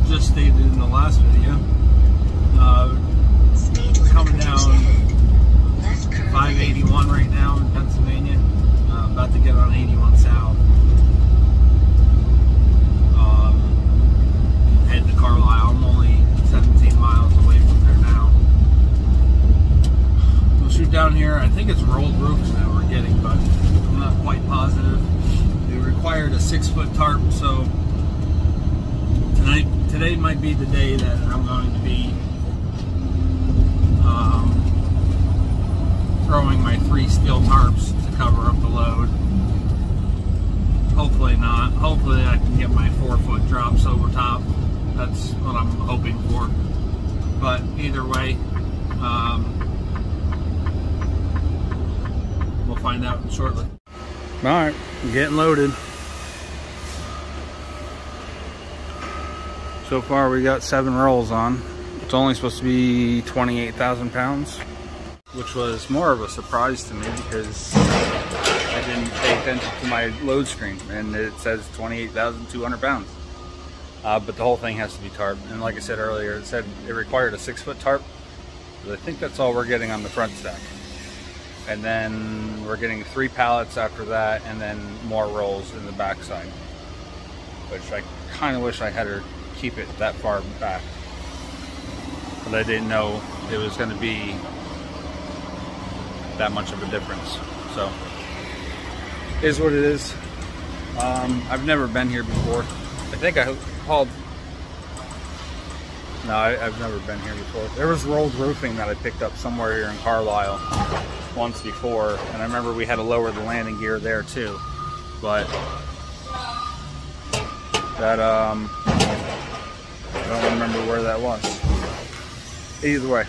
just stated in the last video, coming down 581 right now in Pennsylvania, about to get on 81 South, head to Carlisle. I'm only 17 miles away from there now. We'll shoot down here. I think it's rolled roofs that we're getting, but I'm not quite positive. They required a 6-foot tarp, so today might be the day that I'm going to be throwing my 3 steel tarps to cover up the load. Hopefully not. Hopefully I can get my 4-foot drops over top. That's what I'm hoping for. But either way, we'll find out shortly. Alright, I'm getting loaded. So far we got 7 rolls on. It's only supposed to be 28,000 pounds, which was more of a surprise to me because I didn't pay attention to my load screen and it says 28,200 pounds. But the whole thing has to be tarp. And like I said earlier, it said it required a 6-foot tarp. But I think that's all we're getting on the front stack. And then we're getting 3 pallets after that, and then more rolls in the back side, which I kind of wish I had her keep it that far back, but I didn't know it was going to be that much of a difference. So it is what it is. I've never been here before. I think I hauled. No, I've never been here before. There was rolled roofing that I picked up somewhere here in Carlisle once before, and I remember we had to lower the landing gear there too. But that I don't remember where that was. Either way,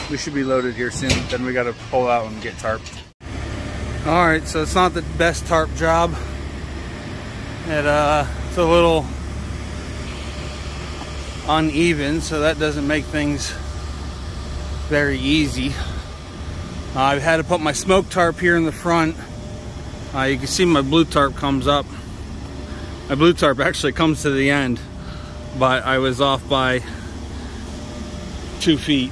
we should be loaded here soon. Then we got to pull out and get tarp. All right, so it's not the best tarp job. It's a little uneven, so that doesn't make things very easy. I've had to put my smoke tarp here in the front. You can see my blue tarp comes up. My blue tarp actually comes to the end, but I was off by 2 feet.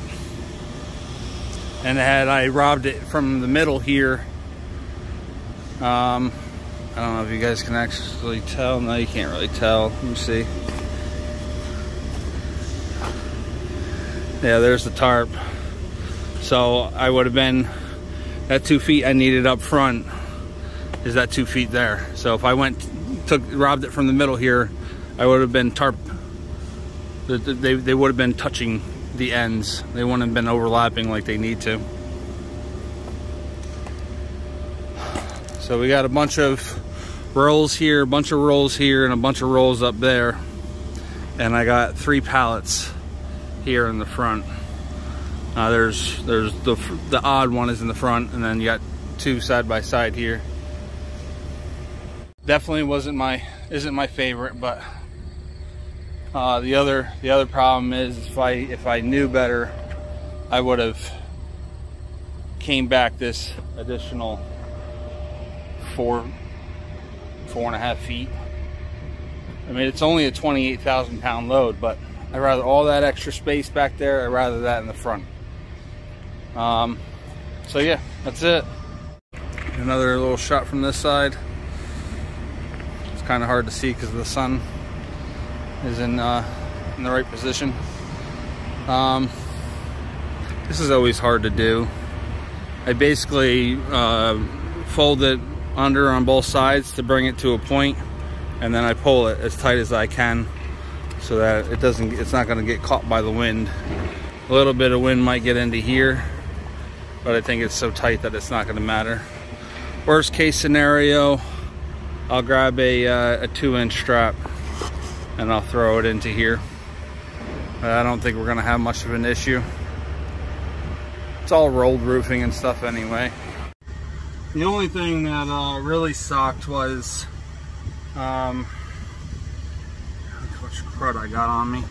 And had I robbed it from the middle here, I don't know if you guys can actually tell. No, you can't really tell. Let me see. Yeah, there's the tarp. So I would have been, that 2 feet I needed up front is that 2 feet there. So if I robbed it from the middle here, I would have been tarp. They would have been touching the ends. They wouldn't have been overlapping like they need to. So we got a bunch of rolls here, a bunch of rolls here, and a bunch of rolls up there. And I got 3 pallets here in the front. There's the odd one is in the front, and then you got 2 side by side here. Definitely isn't my favorite, but the other problem is if I knew better, I would have came back this additional 4.5 feet. I mean, it's only a 28,000 pound load, but I'd rather all that extra space back there. I'd rather that in the front. So yeah, that's it. Another little shot from this side. It's kind of hard to see because the sun is in the right position. This is always hard to do. I basically fold it under on both sides to bring it to a point, and then I pull it as tight as I can so that it's not going to get caught by the wind. A little bit of wind might get into here, but I think it's so tight that it's not going to matter. Worst case scenario, I'll grab a 2-inch strap and I'll throw it into here. I don't think we're going to have much of an issue. It's all rolled roofing and stuff anyway. The only thing that really sucked was look how much crud I got on me.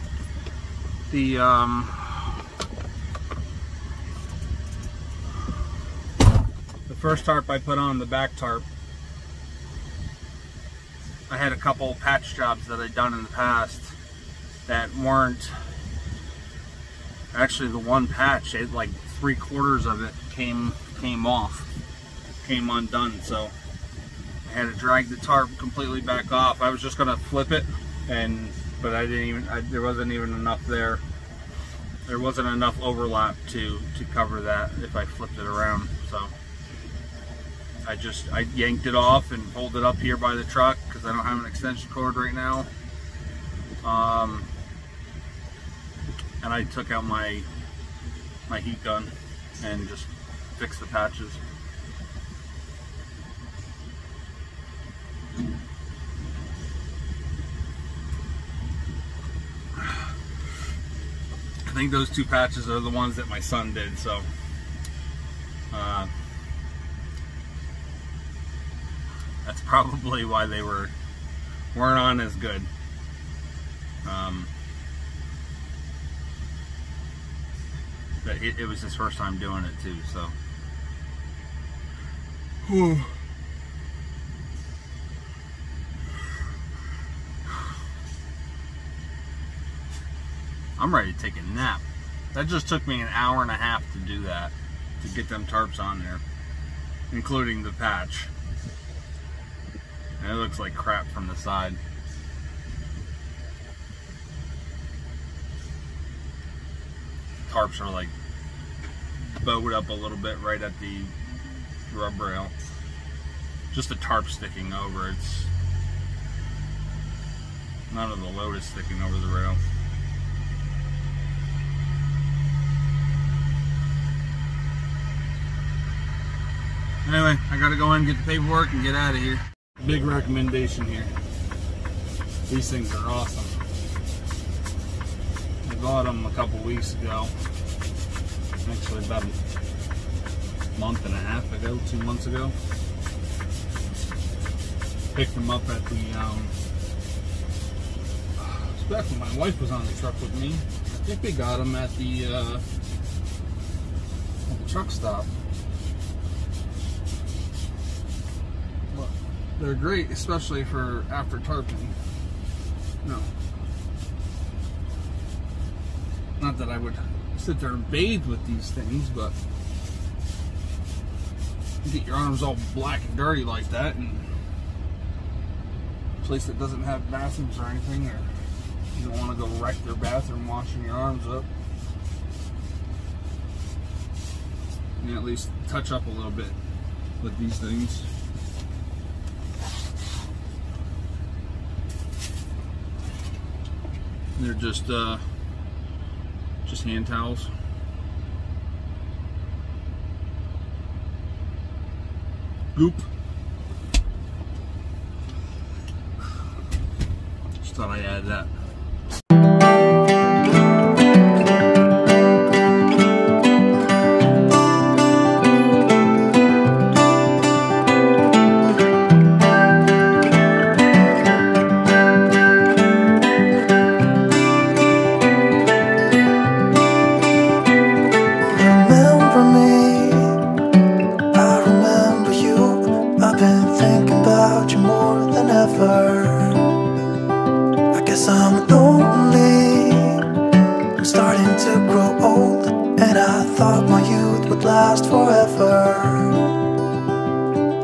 The first tarp I put on, the back tarp, I had a couple patch jobs that I'd done in the past, that weren't actually the one patch. It, like 3/4 of it came off, came undone. So I had to drag the tarp completely back off. I was just gonna flip it, but I didn't even. There wasn't even enough there. There wasn't enough overlap to cover that if I flipped it around. So I yanked it off and pulled it up here by the truck because I don't have an extension cord right now. And I took out my heat gun and just fixed the patches. I think those 2 patches are the ones that my son did, so that's probably why they weren't on as good. But it was his first time doing it too, so. Whew. I'm ready to take a nap. That just took me an hour and a half to do that, to get them tarps on there, including the patch. And it looks like crap from the side. Tarps are like bowed up a little bit right at the rub rail. Just the tarp sticking over. It's none of the load is sticking over the rail. Anyway, I gotta go in and get the paperwork and get out of here. Big recommendation here. These things are awesome. I bought them a couple weeks ago. Actually about a month and a half ago, 2 months ago. Picked them up at the, it was back when my wife was on the truck with me. I think we got them at the truck stop. But they're great, especially for after tarping. No. Not that I would sit there and bathe with these things, but you get your arms all black and dirty like that, and a place that doesn't have bathrooms or anything, or you don't want to go wreck your bathroom washing your arms up. You can at least touch up a little bit with these things. They're just hand towels. Goop. Just thought I'd add that. Last forever.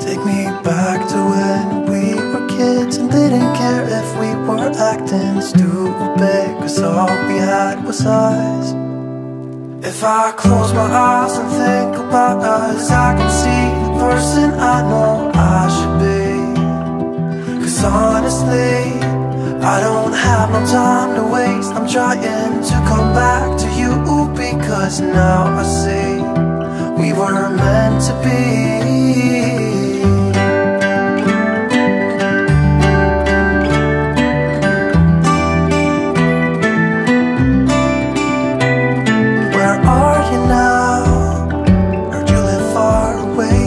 Take me back to when we were kids and didn't care if we were acting stupid, cause all we had was us. If I close my eyes and think about us, I can see the person I know I should be. Cause honestly, I don't have no time to waste. I'm trying to come back to you, because now I see we were meant to be. Where are you now? Heard you live far away,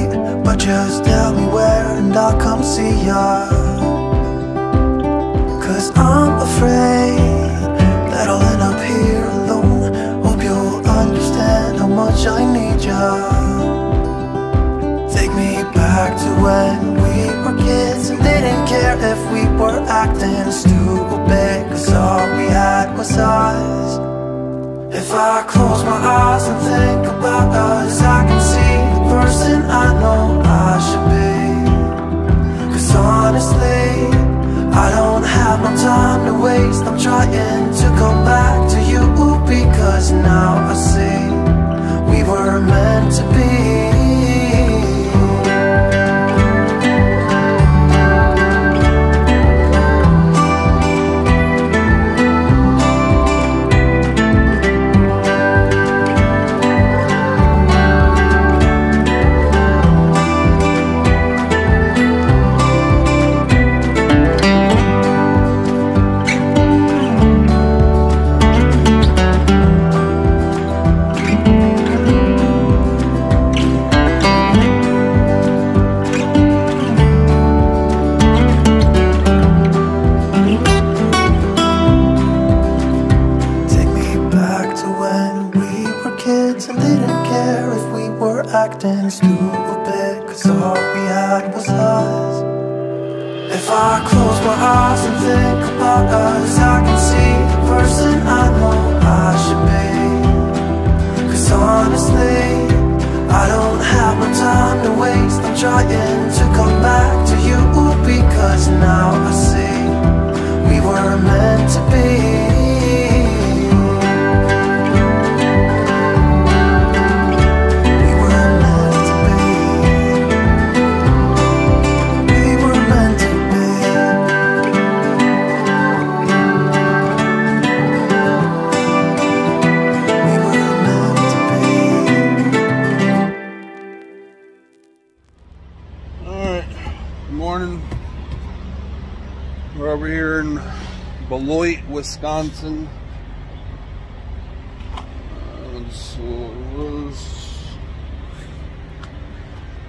but just tell me where and I'll come see ya. Cause I'm afraid that I'll end up here alone. Hope you'll understand how much I need ya. Take me back to when we were kids and didn't care if we were acting stupid, cause all we had was I close my eyes and think about us, I can see the person I know I should be. 'Cause honestly, I don't have no time to waste. I'm trying to go back to you, because now I see we were meant to be. Acting stupid, 'cause all we had was us. If I close my eyes and think about us, I can see the person I know I should be. 'Cause honestly, I don't have no time to waste. I'm trying to come back to you, because now I see we were meant to be. We're over here in Beloit, Wisconsin.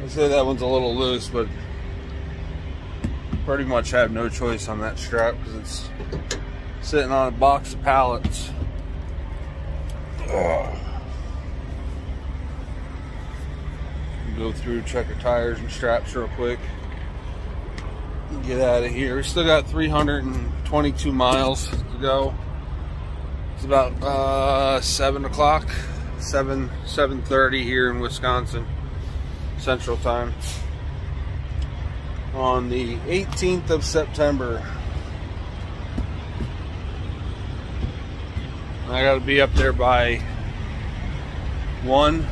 I'd say that one's a little loose, but pretty much have no choice on that strap because it's sitting on a box of pallets. Go through, check our tires and straps real quick. Get out of here. We still got 322 miles to go. It's about 7 o'clock, 7:30 here in Wisconsin Central Time on the 18th of September. I got to be up there by 1.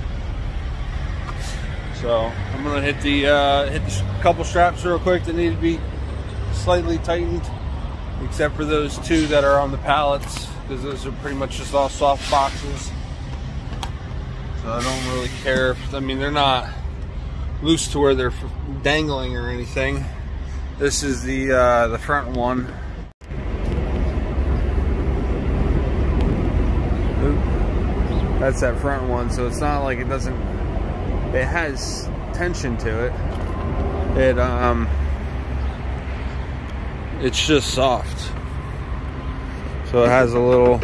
So I'm gonna hit the couple straps real quick that need to be slightly tightened, except for those 2 that are on the pallets, because those are pretty much just all soft boxes. So I don't really care if, I mean, they're not loose to where they're dangling or anything. This is the front one. Oop. That's that front one, so it's not like it doesn't. It has tension to it. It's just soft. So it has a little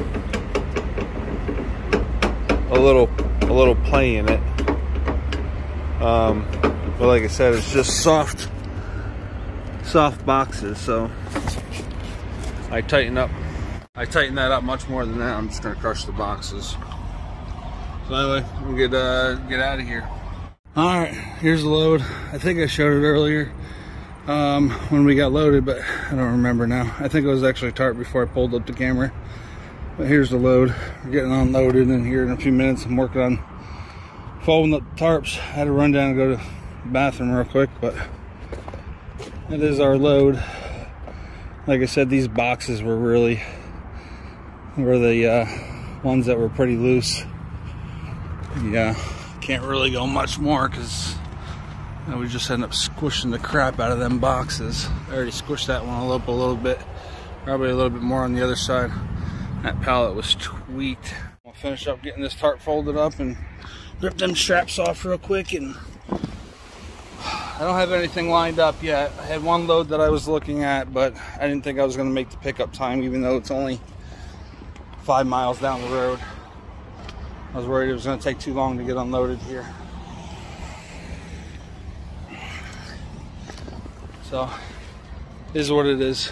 play in it. But like I said, it's just soft boxes. So I tighten that up much more than that. I'm just gonna crush the boxes. So anyway, we'll get out of here. All right, here's the load. I think I showed it earlier when we got loaded, but I don't remember now. I think it was actually tarp before I pulled up the camera. But here's the load. We're getting unloaded in here in a few minutes. I'm working on folding up the tarps. I had to run down and go to the bathroom real quick, but that is our load. Like I said, these boxes were the ones that were pretty loose. Yeah. Can't really go much more because we just end up squishing the crap out of them boxes. I already squished that one up a little bit, probably a little bit more on the other side. That pallet was tweaked. I'll finish up getting this tarp folded up and rip them straps off real quick. And I don't have anything lined up yet. I had one load that I was looking at, but I didn't think I was going to make the pickup time, even though it's only 5 miles down the road. I was worried it was going to take too long to get unloaded here. So, it is what it is.